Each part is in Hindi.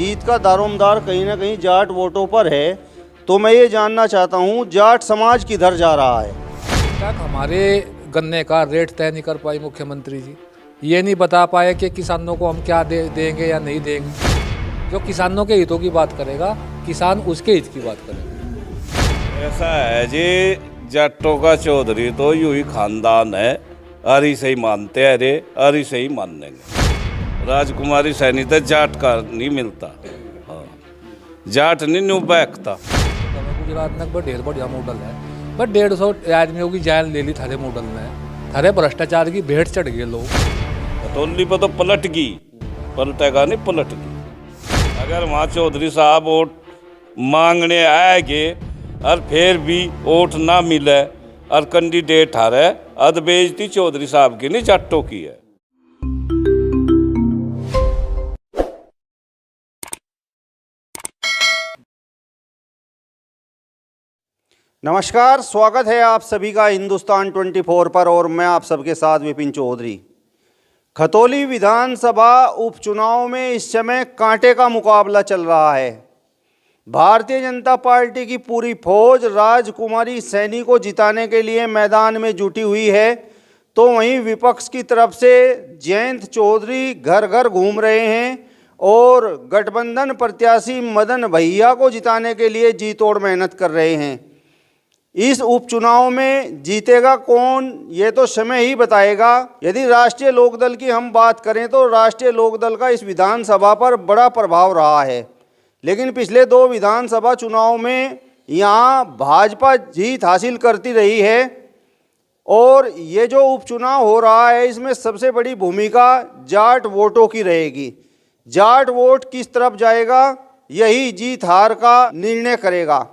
जीत का दारोमदार कहीं ना कहीं जाट वोटों पर है, तो मैं ये जानना चाहता हूँ जाट समाज किधर जा रहा है। तक हमारे गन्ने का रेट तय नहीं कर पाई मुख्यमंत्री जी। ये नहीं बता पाए कि किसानों को हम क्या देंगे या नहीं देंगे। जो किसानों के हितों की बात करेगा, किसान उसके हित की बात करेगा। ऐसा है जी, जाटों का चौधरी तो यूं ही खानदान है, आरी से ही मानते हैं रे, आरी से ही मान लेंगे। राजकुमारी सैनी तो जाट का नहीं मिलता, हाँ जाट नहीं न्यू बैकता। गुजरात में ढेर बढ़िया मॉडल है, बट 150 आदमियों की जान ले ली थारे मॉडल में। थारे भ्रष्टाचार की भेंट चढ़ गए लोग। कटोली पर तो पलट गई, पलटेगा नहीं पलट गई। अगर वहाँ चौधरी साहब वोट मांगने आएंगे और फिर भी वोट ना मिले और कैंडिडेट हारे, अद बेइज्जती चौधरी साहब की नहीं जाटों की है। नमस्कार, स्वागत है आप सभी का हिंदुस्तान 24 पर और मैं आप सबके साथ विपिन चौधरी। खतौली विधानसभा उपचुनाव में इस समय कांटे का मुकाबला चल रहा है। भारतीय जनता पार्टी की पूरी फौज राजकुमारी सैनी को जिताने के लिए मैदान में जुटी हुई है, तो वहीं विपक्ष की तरफ से जयंत चौधरी घर घर घूम रहे हैं और गठबंधन प्रत्याशी मदन भैया को जिताने के लिए जी तोड़ मेहनत कर रहे हैं। इस उपचुनाव में जीतेगा कौन, ये तो समय ही बताएगा। यदि राष्ट्रीय लोकदल की हम बात करें तो राष्ट्रीय लोकदल का इस विधानसभा पर बड़ा प्रभाव रहा है, लेकिन पिछले 2 विधानसभा चुनाव में यहाँ भाजपा जीत हासिल करती रही है और ये जो उपचुनाव हो रहा है इसमें सबसे बड़ी भूमिका जाट वोटों की रहेगी। जाट वोट किस तरफ जाएगा, यही जीत हार का निर्णय करेगा।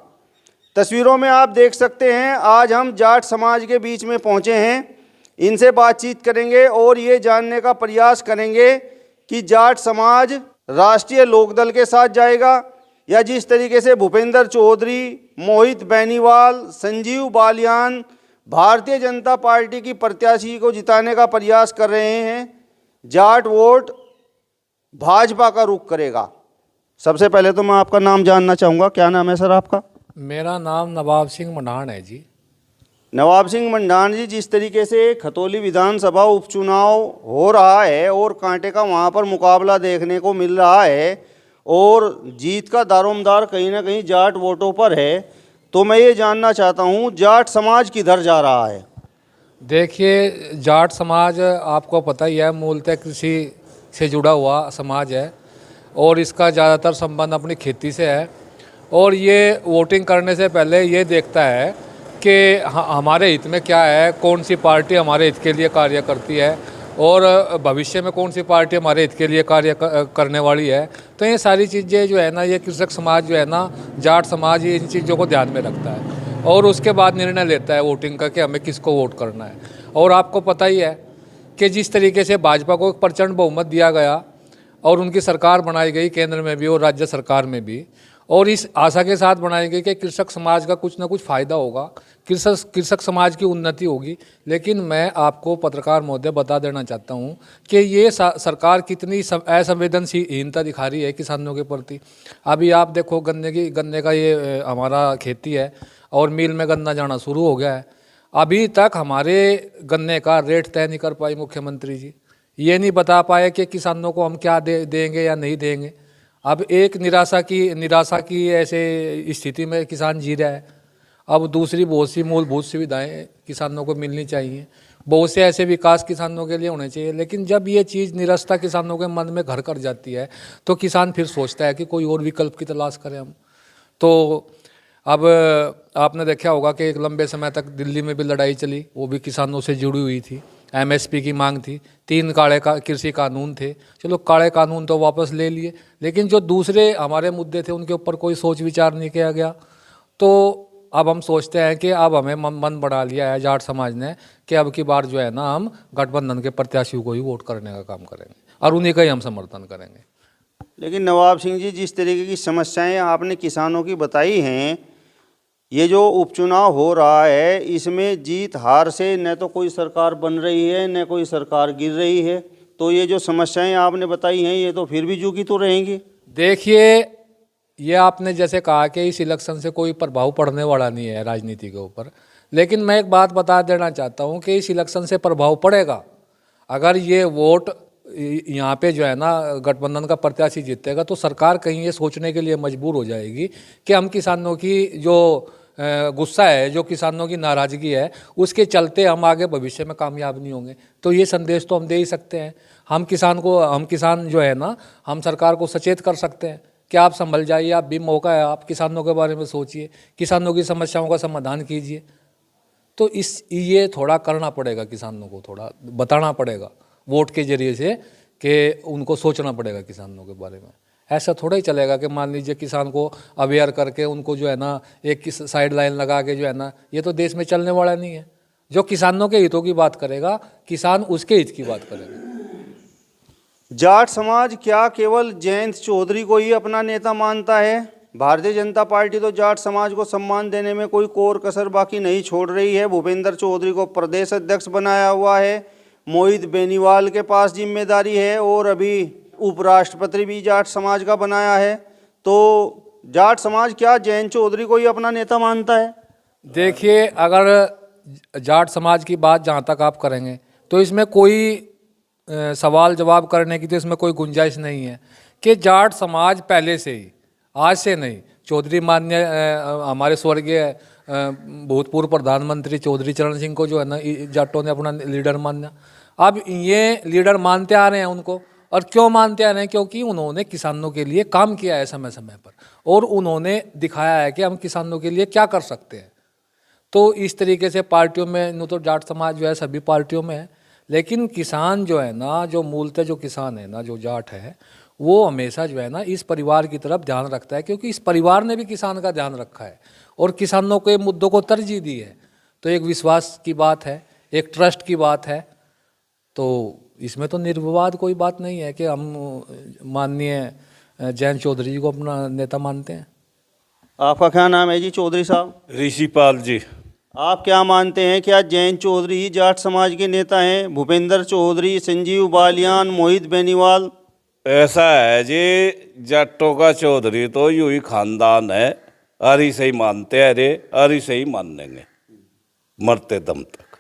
तस्वीरों में आप देख सकते हैं, आज हम जाट समाज के बीच में पहुंचे हैं। इनसे बातचीत करेंगे और ये जानने का प्रयास करेंगे कि जाट समाज राष्ट्रीय लोकदल के साथ जाएगा या जिस तरीके से भूपेंद्र चौधरी, मोहित बेनीवाल, संजीव बालियान भारतीय जनता पार्टी की प्रत्याशी को जिताने का प्रयास कर रहे हैं, जाट वोट भाजपा का रुख करेगा। सबसे पहले तो मैं आपका नाम जानना चाहूँगा। क्या नाम है सर आपका? मेरा नाम नवाब सिंह मंडाण है जी। नवाब सिंह मंडाण जी, जिस तरीके से खतौली विधानसभा उपचुनाव हो रहा है और कांटे का वहाँ पर मुकाबला देखने को मिल रहा है और जीत का दारोमदार कहीं ना कहीं जाट वोटों पर है, तो मैं ये जानना चाहता हूँ जाट समाज किधर जा रहा है। देखिए, जाट समाज आपको पता ही है, मूलतः कृषि से जुड़ा हुआ समाज है और इसका ज़्यादातर संबंध अपनी खेती से है और ये वोटिंग करने से पहले ये देखता है कि हमारे हित में क्या है, कौन सी पार्टी हमारे हित के लिए कार्य करती है और भविष्य में कौन सी पार्टी हमारे हित के लिए कार्य करने वाली है। तो ये सारी चीज़ें जो है ना, ये कृषक समाज जो है ना, जाट समाज, ये इन चीज़ों को ध्यान में रखता है और उसके बाद निर्णय लेता है वोटिंग का कि हमें किसको वोट करना है। और आपको पता ही है कि जिस तरीके से भाजपा को एक प्रचंड बहुमत दिया गया और उनकी सरकार बनाई गई केंद्र में भी और राज्य सरकार में भी, और इस आशा के साथ बनाई गई कि कृषक समाज का कुछ ना कुछ फ़ायदा होगा, कृषक समाज की उन्नति होगी। लेकिन मैं आपको पत्रकार महोदय बता देना चाहता हूं कि ये सरकार कितनी असंवेदनशीलता दिखा रही है किसानों के प्रति। अभी आप देखो, गन्ने का ये हमारा खेती है और मिल में गन्ना जाना शुरू हो गया है। अभी तक हमारे गन्ने का रेट तय नहीं कर पाई मुख्यमंत्री जी। ये नहीं बता पाए कि किसानों को हम क्या देंगे या नहीं देंगे। अब एक निराशा की ऐसे स्थिति में किसान जी रहा है। अब दूसरी बहुत सी मूलभूत सुविधाएं किसानों को मिलनी चाहिए, बहुत से ऐसे विकास किसानों के लिए होने चाहिए, लेकिन जब ये चीज़ निरस्ता किसानों के मन में घर कर जाती है तो किसान फिर सोचता है कि कोई और विकल्प की तलाश करें हम। तो अब आपने देखा होगा कि एक लंबे समय तक दिल्ली में भी लड़ाई चली, वो भी किसानों से जुड़ी हुई थी। एमएसपी की मांग थी, 3 काले कृषि कानून थे। चलो, काले कानून तो वापस ले लिए, लेकिन जो दूसरे हमारे मुद्दे थे उनके ऊपर कोई सोच विचार नहीं किया गया। तो अब हम सोचते हैं कि अब हमें मन बना लिया है जाट समाज ने कि अब की बार जो है ना, हम गठबंधन के प्रत्याशियों को ही वोट करने का काम करेंगे और उन्हीं का ही हम समर्थन करेंगे। लेकिन नवाब सिंह जी, जिस तरीके की समस्याएं आपने किसानों की बताई हैं, ये जो उपचुनाव हो रहा है इसमें जीत हार से न तो कोई सरकार बन रही है न कोई सरकार गिर रही है, तो ये जो समस्याएं आपने बताई हैं ये तो फिर भी झुकी तो रहेंगी। देखिए, ये आपने जैसे कहा कि इस इलेक्शन से कोई प्रभाव पड़ने वाला नहीं है राजनीति के ऊपर, लेकिन मैं एक बात बता देना चाहता हूँ कि इस इलेक्शन से प्रभाव पड़ेगा। अगर ये वोट यहाँ पे जो है ना गठबंधन का प्रत्याशी जीतेगा तो सरकार कहीं ये सोचने के लिए मजबूर हो जाएगी कि हम किसानों की जो गुस्सा है, जो किसानों की नाराज़गी है, उसके चलते हम आगे भविष्य में कामयाब नहीं होंगे। तो ये संदेश तो हम दे ही सकते हैं। हम किसान जो है ना, हम सरकार को सचेत कर सकते हैं कि आप संभल जाइए, आप भी मौका है, आप किसानों के बारे में सोचिए, किसानों की समस्याओं का समाधान कीजिए। तो ये थोड़ा करना पड़ेगा, किसानों को थोड़ा बताना पड़ेगा वोट के जरिए से कि उनको सोचना पड़ेगा किसानों के बारे में। ऐसा थोड़ा ही चलेगा कि मान लीजिए किसान को अवेयर करके उनको जो है ना एक साइड लाइन लगा के जो है ना, ये तो देश में चलने वाला नहीं है। जो किसानों के हितों की बात करेगा, किसान उसके हित की बात करेगा। जाट समाज क्या केवल जयंत चौधरी को ही अपना नेता मानता है? भारतीय जनता पार्टी तो जाट समाज को सम्मान देने में कोई कोर कसर बाकी नहीं छोड़ रही है। भूपेंद्र चौधरी को प्रदेश अध्यक्ष बनाया हुआ है, मोहित बेनीवाल के पास जिम्मेदारी है और अभी उपराष्ट्रपति भी जाट समाज का बनाया है। तो जाट समाज क्या जयंत चौधरी को ही अपना नेता मानता है? देखिए, अगर जाट समाज की बात जहाँ तक आप करेंगे तो इसमें कोई सवाल जवाब करने की तो इसमें कोई गुंजाइश नहीं है कि जाट समाज पहले से ही, आज से नहीं, चौधरी मान्य हमारे स्वर्गीय भूतपूर्व प्रधानमंत्री चौधरी चरण सिंह को जो है ना जाटों ने अपना लीडर माना। अब ये लीडर मानते आ रहे हैं उनको, और क्यों मानते आ रहे हैं? क्योंकि उन्होंने किसानों के लिए काम किया है समय समय पर, और उन्होंने दिखाया है कि हम किसानों के लिए क्या कर सकते हैं। तो इस तरीके से पार्टियों में नो तो जाट समाज जो है सभी पार्टियों में है, लेकिन किसान जो है ना, जो मूलतः जो किसान है ना, जो जाट है, वो हमेशा जो है ना इस परिवार की तरफ ध्यान रखता है, क्योंकि इस परिवार ने भी किसान का ध्यान रखा है और किसानों के मुद्दों को तरजीह दी है। तो एक विश्वास की बात है, एक ट्रस्ट की बात है। तो इसमें तो निर्विवाद कोई बात नहीं है कि हम माननीय जयंत चौधरी जी को अपना नेता मानते हैं। आपका क्या नाम है जी चौधरी साहब? ऋषिपाल जी। आप क्या मानते हैं, क्या जयंत चौधरी ही जाट समाज के नेता हैं? भूपेंद्र चौधरी, संजीव बालियान, मोहित बेनीवाल? ऐसा है जी, जाटों का चौधरी तो यूं ही खानदान है, अरी से ही मानते हैं रे, अरी से ही मान लेंगे मरते दम तक।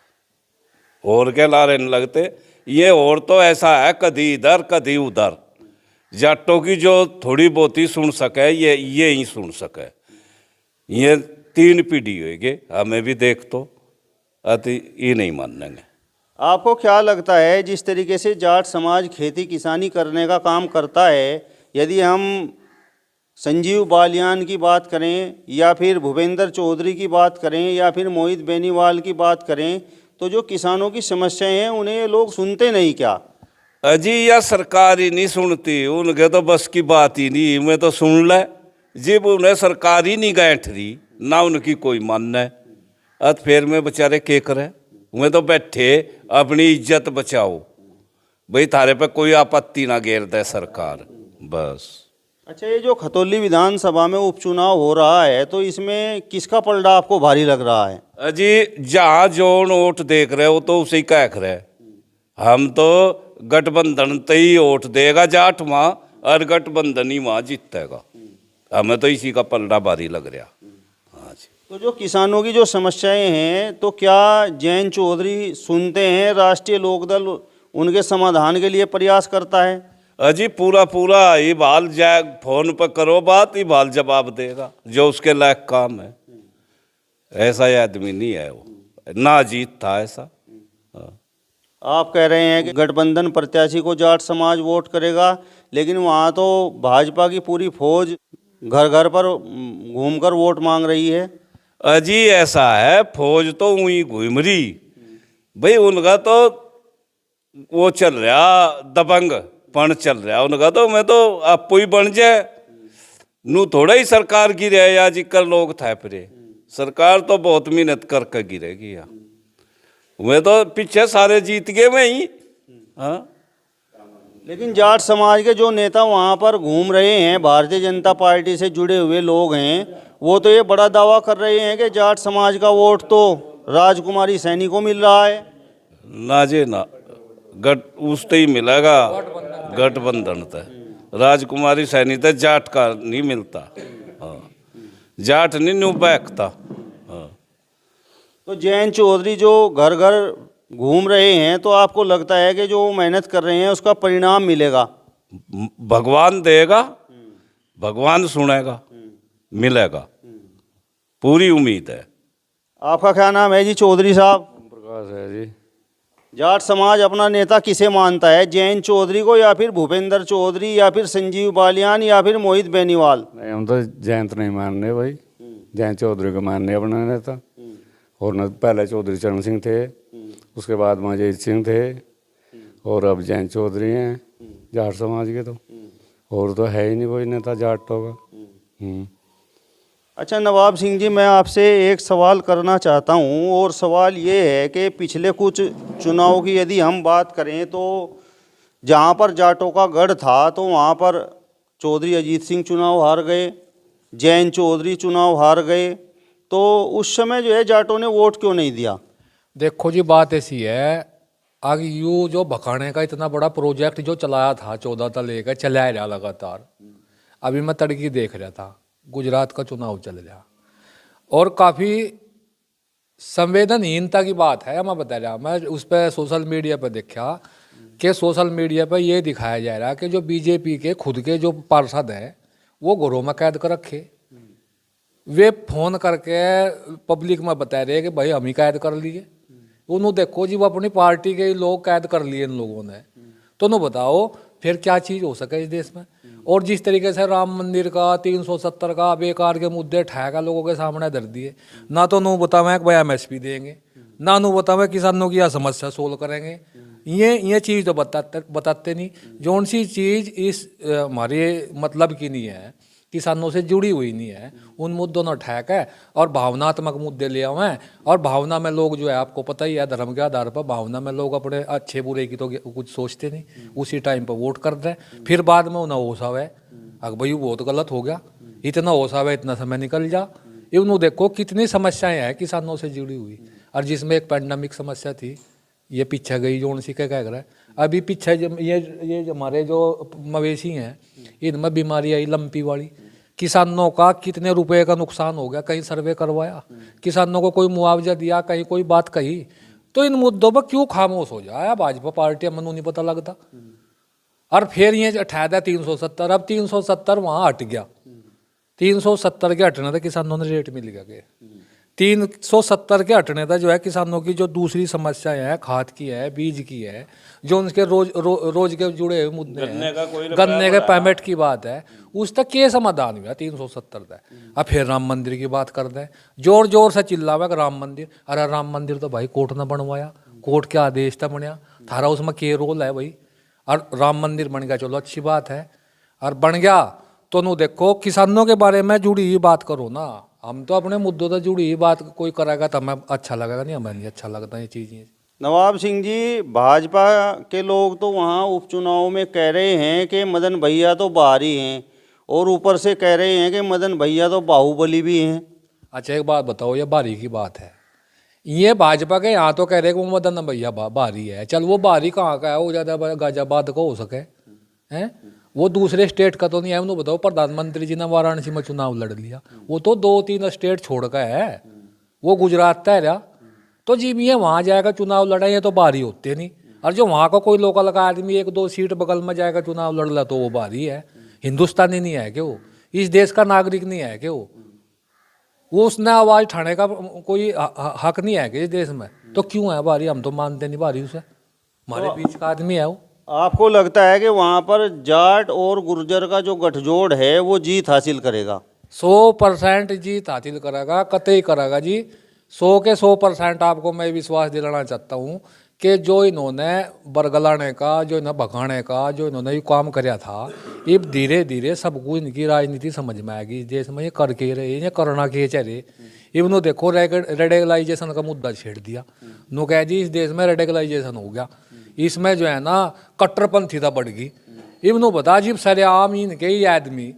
और क्या लारे नहीं लगते ये। और तो ऐसा है, कभी इधर कभी उधर। जाटों की जो थोड़ी बहुत ही सुन सके, ये ही सुन सके। ये 3 पीढ़ी होगी, हमें भी देख तो अति ये नहीं मानेंगे। आपको क्या लगता है, जिस तरीके से जाट समाज खेती किसानी करने का काम करता है, यदि हम संजीव बालियान की बात करें या फिर भूपेंद्र चौधरी की बात करें या फिर मोहित बेनीवाल की बात करें, तो जो किसानों की समस्याएं हैं उन्हें ये लोग सुनते नहीं क्या? अजी या सरकार ही नहीं सुनती, उनके तो बस की बात ही नहीं। मैं तो सुन ले, जब उन्हें सरकार ही नहीं गांठ रही ना, उनकी कोई मानना है। अत फिर में बेचारे के करें? मैं तो बैठे अपनी इज्जत बचाओ भाई, थारे पे कोई आपत्ति ना घेर दे सरकार, बस। अच्छा, ये जो खतौली विधानसभा में उपचुनाव हो रहा है, तो इसमें किसका पलड़ा आपको भारी लग रहा है? अजी जहाँ जो वोट देख रहे हो तो उसे कह रहे, हम तो गठबंधन ते ही वोट देगा जाट वहाँ, और गठबंधन ही वहाँ जीतेगा। हमें तो इसी का पलड़ा भारी लग रहा। हाँ जी। तो जो किसानों की जो समस्याएं हैं, तो क्या जयंत चौधरी सुनते हैं? राष्ट्रीय लोकदल उनके समाधान के लिए प्रयास करता है? अजी पूरा ये बाल जाए, फोन पर करो बात, ये बाल जवाब देगा जो उसके लायक काम है। ऐसा आदमी नहीं है वो, ना जीत था ऐसा। आप कह रहे हैं कि गठबंधन प्रत्याशी को जाट समाज वोट करेगा, लेकिन वहाँ तो भाजपा की पूरी फौज घर घर पर घूमकर वोट मांग रही है। अजी ऐसा है, फौज तो वही घूम रही भाई, उनका तो वो चल रहा दबंग पण चल रहा उनका। तो मैं तो आपको ही बन जाए नू, थोड़ा ही सरकार गिरे या जिक्र लोग था फिर। सरकार तो बहुत मेहनत करके गिरेगी यार, वे तो पीछे सारे जीत गए मैं ही। हाँ, लेकिन जाट समाज के जो नेता वहाँ पर घूम रहे हैं, भारतीय जनता पार्टी से जुड़े हुए लोग हैं, वो तो ये बड़ा दावा कर रहे हैं कि जाट समाज का वोट तो राजकुमारी सैनी को मिल रहा है। ना जी ना, गठ उसते ही मिलेगा, गठबंधन तय। राजकुमारी सैनी तो जाट का नहीं मिलता। हाँ, जाट नहीं न्यू बैकता। हाँ, तो जयंत चौधरी जो घर घर घूम रहे हैं, तो आपको लगता है कि जो वो मेहनत कर रहे हैं उसका परिणाम मिलेगा? भगवान देगा, भगवान सुनेगा, मिलेगा, पूरी उम्मीद है। आपका क्या नाम है जी? चौधरी साहब। प्रकाश है जी। जाट समाज अपना नेता किसे मानता है, जयंत चौधरी को या फिर भूपेंद्र चौधरी या फिर संजीव बालियान या फिर मोहित बेनीवाल? नहीं, हम तो जयंत नहीं मान रहे भाई, जयंत चौधरी को मान रहे अपना नेता। और न पहले चौधरी चरण सिंह थे, उसके बाद अजय सिंह थे, और अब जयंत चौधरी हैं जाट समाज के। तो और तो है ही नहीं कोई नेता जाटों का। अच्छा नवाब सिंह जी, मैं आपसे एक सवाल करना चाहता हूं, और सवाल ये है कि पिछले कुछ चुनाव की यदि हम बात करें तो जहां पर जाटों का गढ़ था, तो वहां पर चौधरी अजीत सिंह चुनाव हार गए, जयंत चौधरी चुनाव हार गए। तो उस समय जो है जाटों ने वोट क्यों नहीं दिया? देखो जी, बात ऐसी है, आगे यू जो भखाने का इतना बड़ा प्रोजेक्ट जो चलाया था 14 तक लेकर चलाया रहा लगातार। अभी मैं तड़की देख रहा था, गुजरात का चुनाव चल रहा और काफ़ी संवेदनहीनता की बात है। मैं बता रहा, मैं उस पर सोशल मीडिया पर देखा कि सोशल मीडिया पर ये दिखाया जा रहा है कि जो बीजेपी के खुद के जो पार्षद हैं वो घरों में कैद कर रखे। वे फोन करके पब्लिक में बता रहे कि भाई हम ही कैद कर लिए। उन्होंने देखो जी, वो अपनी पार्टी के लोग कैद कर लिए इन लोगों ने। तो उन्होंने बताओ फिर क्या चीज़ हो सके इस देश में। और जिस तरीके से राम मंदिर का 370 का बेकार के मुद्दे ठहका लोगों के सामने धर दिए, ना तो नु बतावे कि भाई MSP देंगे, ना नु बतावे किसानों की यह समस्या सोल्व करेंगे। ये चीज़ तो बताते नहीं। जौन सी चीज़ इस हमारे मतलब की नहीं है, किसानों से जुड़ी हुई नहीं है, उन मुद्दों ने ठहक है और भावनात्मक मुद्दे ले आए हैं। और भावना में लोग जो है, आपको पता ही है, धर्म के आधार पर भावना में लोग अपने अच्छे बुरे की तो कुछ सोचते नहीं, उसी टाइम पर वोट कर रहे हैं। फिर बाद में उन्हें होश आवे अगर भाई बहुत गलत हो गया, इतना होश आवे, इतना समय निकल जा। इवन देखो कितनी समस्याएं हैं किसानों से जुड़ी हुई, और जिसमें एक पैंडमिक समस्या थी, ये पीछे गई जो सी कह रहा है। अभी पीछे ये हमारे जो मवेशी हैं, इनमें बीमारी आई लंपी वाली। किसानों का कितने रुपए का नुकसान हो गया, कहीं सर्वे करवाया, किसानों को कोई मुआवजा दिया, कहीं कोई बात कही। तो इन मुद्दों पर क्यों खामोश हो जाए भाजपा पार्टी? मनु नहीं पता लगता। और फिर ये ठहरा 370, अब 370 वहाँ हट गया। 370 के हटने तक किसानों ने रेट मिल गया। 370 के हटने तक जो है किसानों की जो दूसरी समस्याएं हैं, खाद की है, बीज की है, जो उनके रोज के जुड़े हुए मुद्दे हैं, गन्ने के पेमेंट की बात है, उस तक ये समाधान हुआ 370 तक। अब फिर राम मंदिर की बात कर दें, जोर जोर से चिल्लावा राम मंदिर। अरे राम मंदिर तो भाई कोर्ट ने बनवाया, कोर्ट के आदेश था बनया, थारा उसमें के रोल है भाई। और राम मंदिर बन गया, चलो अच्छी बात है, और बन गया तो नु देखो किसानों के बारे में जुड़ी ही बात करो ना। हम तो अपने मुद्दों से जुड़ी ही बात कोई करेगा तो हमें अच्छा लगेगा, नहीं हमें नहीं अच्छा लगता ये चीज़ें। नवाब सिंह जी, भाजपा के लोग तो वहाँ उपचुनाव में कह रहे हैं कि मदन भैया तो बाहरी हैं, और ऊपर से कह रहे हैं कि मदन भैया तो बाहुबली भी हैं। अच्छा एक बात बताओ, ये बाहरी की बात है, ये भाजपा के यहाँ तो कह रहे हैं कि वो मदन भैया बाहरी है। चल वो बाहरी कहाँ का है? वो ज़्यादा गाजियाबाद का हो सके हैं, वो दूसरे स्टेट का तो नहीं है। उन्होंने बताओ, प्रधानमंत्री जी ने वाराणसी में चुनाव लड़ लिया, वो तो 2-3 स्टेट छोड़ का है, वो गुजरात का है रहा। तो जी ये वहाँ जाएगा चुनाव लड़े, ये तो बाहरी होते नहीं। और जो वहाँ का कोई लोकल का आदमी 1-2 सीट बगल में जाएगा चुनाव लड़ ला, तो वो बाहरी है। हिंदुस्तानी नहीं है कि वो इस देश का नागरिक नहीं है कि वो उसने आवाज़ उठाने का कोई हक नहीं है कि इस देश में। तो क्यों है बाहरी? हम तो मानते नहीं बाहरी उसे, हमारे बीच का आदमी है वो। आपको लगता है कि वहाँ पर जाट और गुर्जर का जो गठजोड़ है वो जीत हासिल करेगा? 100% जीत हासिल करेगा, कतई करेगा जी। 100 के 100% आपको मैं विश्वास दिलाना चाहता हूँ कि जो इन्होंने बरगलाने का, जो इन्हें भगाने का, जो इन्होंने ये काम कराया था, ये धीरे धीरे सबको इनकी राजनीति समझ में आएगी। इस देश में ये करके रहे, ये करना के चले। इवन देखो रेडिकलाइजेशन का मुद्दा छेड़ दिया, नो कह जी इस देश में रेडिकलाइजेशन हो गया, इसमें जो है ना कट्टरपंथीता बढ़ गई। इवन बता जी सरेआम इनके ही आदमी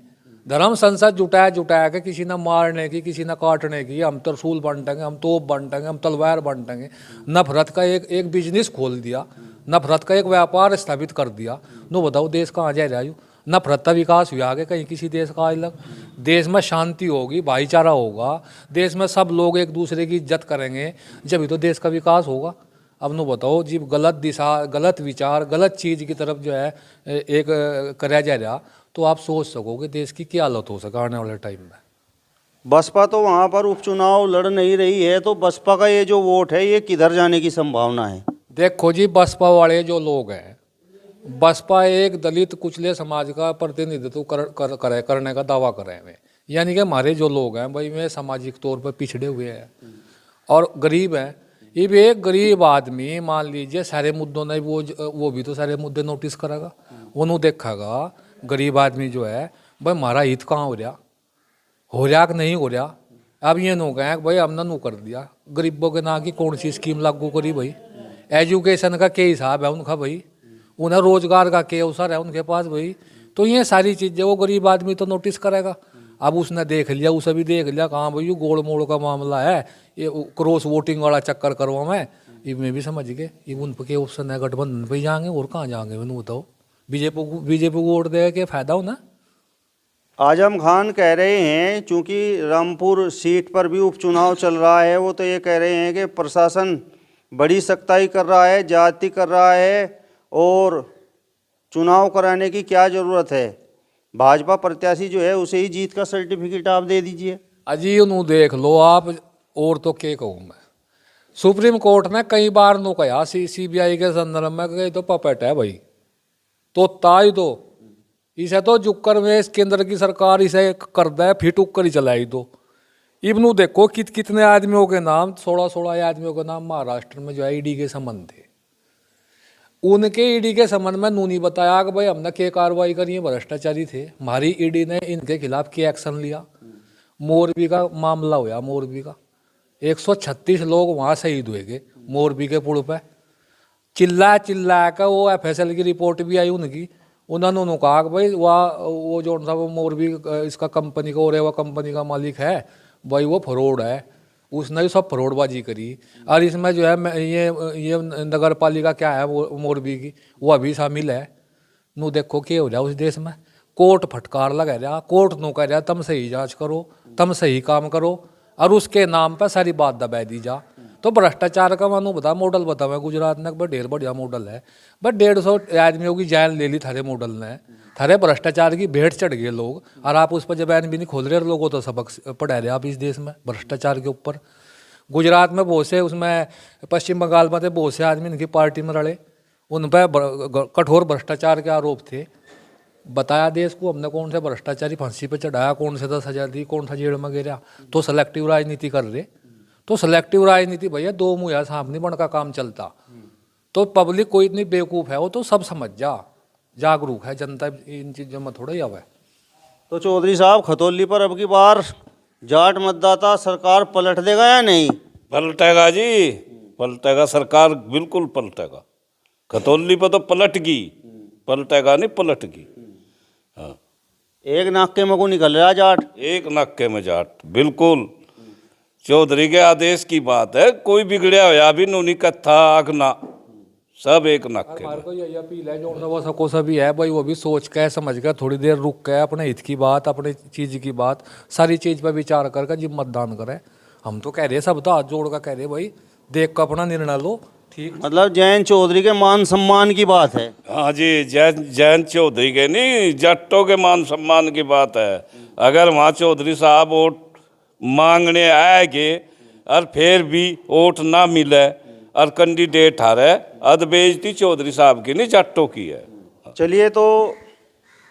धर्म संसद जुटाया के किसी ने मारने की, किसी ने काटने की, हम तरसूल बंटेंगे, हम तोप बंटेंगे, हम तलवार बंटेंगे। नफरत का एक बिजनेस खोल दिया, नफरत का एक व्यापार स्थापित कर दिया। नो बताओ देश कहाँ जा रहा है? नफरत का विकास हुआ आगे कहीं किसी देश का आज तक। देश में शांति होगी, भाईचारा होगा, देश में सब लोग एक दूसरे की इज्जत करेंगे, जब ही तो देश का विकास होगा। अब नो बताओ जी, गलत दिशा, गलत विचार, गलत चीज़ की तरफ जो है एक कराया जा रहा, तो आप सोच सकोगे देश की क्या हालत हो सके आने वाले टाइम में। बसपा तो वहाँ पर उपचुनाव लड़ नहीं रही है, तो बसपा का ये जो वोट है ये किधर जाने की संभावना है? देखो जी, बसपा वाले जो लोग हैं, बसपा एक दलित कुचले समाज का प्रतिनिधित्व करने का दावा कर रहे हैं। यानी कि हमारे जो लोग हैं भाई, वे सामाजिक तौर पर पिछड़े हुए हैं और गरीब हैं। ये भी एक गरीब आदमी मान लीजिए सारे मुद्दों ने वो भी तो सारे मुद्दे नोटिस करेगा, वो देखेगा गरीब आदमी जो है भाई हमारा हित कहाँ हो रहा कि नहीं हो रहा। अब ये नो कहें भाई हमने नू कर दिया, गरीबों के नाम की कौन सी स्कीम लागू करी भाई, एजुकेशन का क्या हिसाब है उनका भाई, उन्हें रोजगार का क्या अवसर है उनके पास भाई। तो ये सारी चीज़ें वो गरीब आदमी तो नोटिस करेगा। अब उसने देख लिया, उसे भी देख लिया, कहाँ भाई ये गोड़ मोड़ का मामला है, ये क्रॉस वोटिंग वाला चक्कर करवा मैं, ये मैं भी समझ गए ये उन पर क्या ऑप्शन है, गठबंधन पे जाएंगे और कहाँ जाएंगे मैंने बताओ। बीजेपी को वोट देगा क्या फ़ायदा हो ना। आजम खान कह रहे हैं, चूंकि रामपुर सीट पर भी उपचुनाव चल रहा है, वो तो ये कह रहे हैं कि प्रशासन बड़ी सख्ताई कर रहा है, ज्यादती कर रहा है और चुनाव कराने की क्या ज़रूरत है, भाजपा प्रत्याशी जो है उसे ही जीत का सर्टिफिकेट आप दे दीजिए। अजी नू देख लो आप, और तो क्या कहूँ मैं। सुप्रीम कोर्ट ने कई बार नो कहा CBI के संदर्भ में कि तो पपेट है भाई, तो ताई तो इसे तो जुक्कर में केंद्र की सरकार इसे कर दे, फिट उक कर ही चलाई। तो इबनू देखो कितने आदमियों के नाम, 16 आदमियों के नाम महाराष्ट्र में जो है ईडी के संबंध थे। उनके ईडी के संबंध में नू नहीं बताया कि भाई हमने क्या कार्रवाई करी है, भ्रष्टाचारी थे। हमारी ईडी ने इनके खिलाफ क्या एक्शन लिया। मोरबी का मामला हुआ, मोरबी का 136 लोग वहाँ शहीद हुए गए मोरबी के पुल पे। चिल्ला कर वो FSL की रिपोर्ट भी आई उनकी, उन्होंने कहा कि भाई वो जो था वो मोरबी इसका कंपनी का, और कंपनी का मालिक है भाई, वो फ्रॉड है, उसने भी सब फ्रॉडबाजी करी। और इसमें जो है ये नगर पालिका क्या है वो मोरबी की, वो अभी शामिल है। नू देखो क्या हो रहा उस देश में, कोर्ट फटकार लगा रहा, कोर्ट नू कह रहा तुम सही जांच करो, तुम सही काम करो, और उसके नाम पर सारी बात दबा दी जा। तो भ्रष्टाचार का मानो बता मॉडल बता मैं गुजरात में ढेर बढ़िया मॉडल है, बट 150 आदमियों की जान ले ली थारे मॉडल ने, थारे भ्रष्टाचार की भेंट चढ़ गए लोग, और आप उस पर जबान भी नहीं खोल रहे। लोगों तो सबक पढ़ा रहे आप इस देश में भ्रष्टाचार के ऊपर। गुजरात में बहुत से, उसमें पश्चिम बंगाल में थे बहुत से आदमी इनकी पार्टी में रड़े, उन पर कठोर भ्रष्टाचार के आरोप थे। बताया देश को हमने कौन से भ्रष्टाचारी फांसी पे चढ़ाया, कौन से 10,000 दी, कौन सा जेल में गिरा। तो सेलेक्टिव राजनीति कर रहे, तो सेलेक्टिव राजनीति भैया दो मुँह सांप नहीं बन का काम चलता। तो पब्लिक कोई इतनी बेवकूफ़ है, वो तो सब समझ जागरूक है जनता, इन चीज़ों में थोड़ा ही अब है। तो चौधरी साहब, खतौली पर अब की बार जाट मतदाता सरकार पलट देगा या नहीं? पलटेगा जी, पलटेगा, सरकार बिल्कुल पलटेगा। खतौली पर तो पलट गई, पलटेगा नहीं, पलट गई। हाँ, एक नाके में को निकल रहा जाट, एक नाके में जाट, बिल्कुल। चौधरी के आदेश की बात है, कोई बिगड़या होया भी नूनी कत्था आखना, सब एक नाके में। को यही अपील है जो वो सको सभी है भाई, वो भी सोच के समझ कर थोड़ी देर रुक के अपने हित की बात, अपने चीज़ की बात, सारी चीज़ पर विचार करके जब मतदान करें। हम तो कह रहे सब तो हाथ जोड़ कर कह रहे भाई देख कर अपना निर्णय लो, ठीक। मतलब जयंत चौधरी के मान सम्मान की बात है। हाँ जी, जयंत चौधरी के नहीं, जट्टों के मान सम्मान की बात है। अगर वहाँ चौधरी साहब वोट मांगने आएंगे और फिर भी वोट ना मिले और कैंडिडेट हारे, अद बेइज्जती चौधरी साहब की नहीं, जट्टों की है। चलिए, तो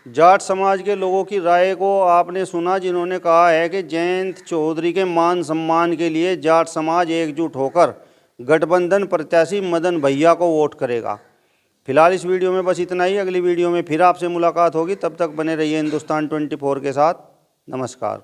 जाट समाज के लोगों की राय को आपने सुना, जिन्होंने कहा है कि जयंत चौधरी के मान सम्मान के लिए जाट समाज एकजुट होकर गठबंधन प्रत्याशी मदन भैया को वोट करेगा। फिलहाल इस वीडियो में बस इतना ही। अगली वीडियो में फिर आपसे मुलाकात होगी, तब तक बने रहिए हिंदुस्तान 24 के साथ। नमस्कार।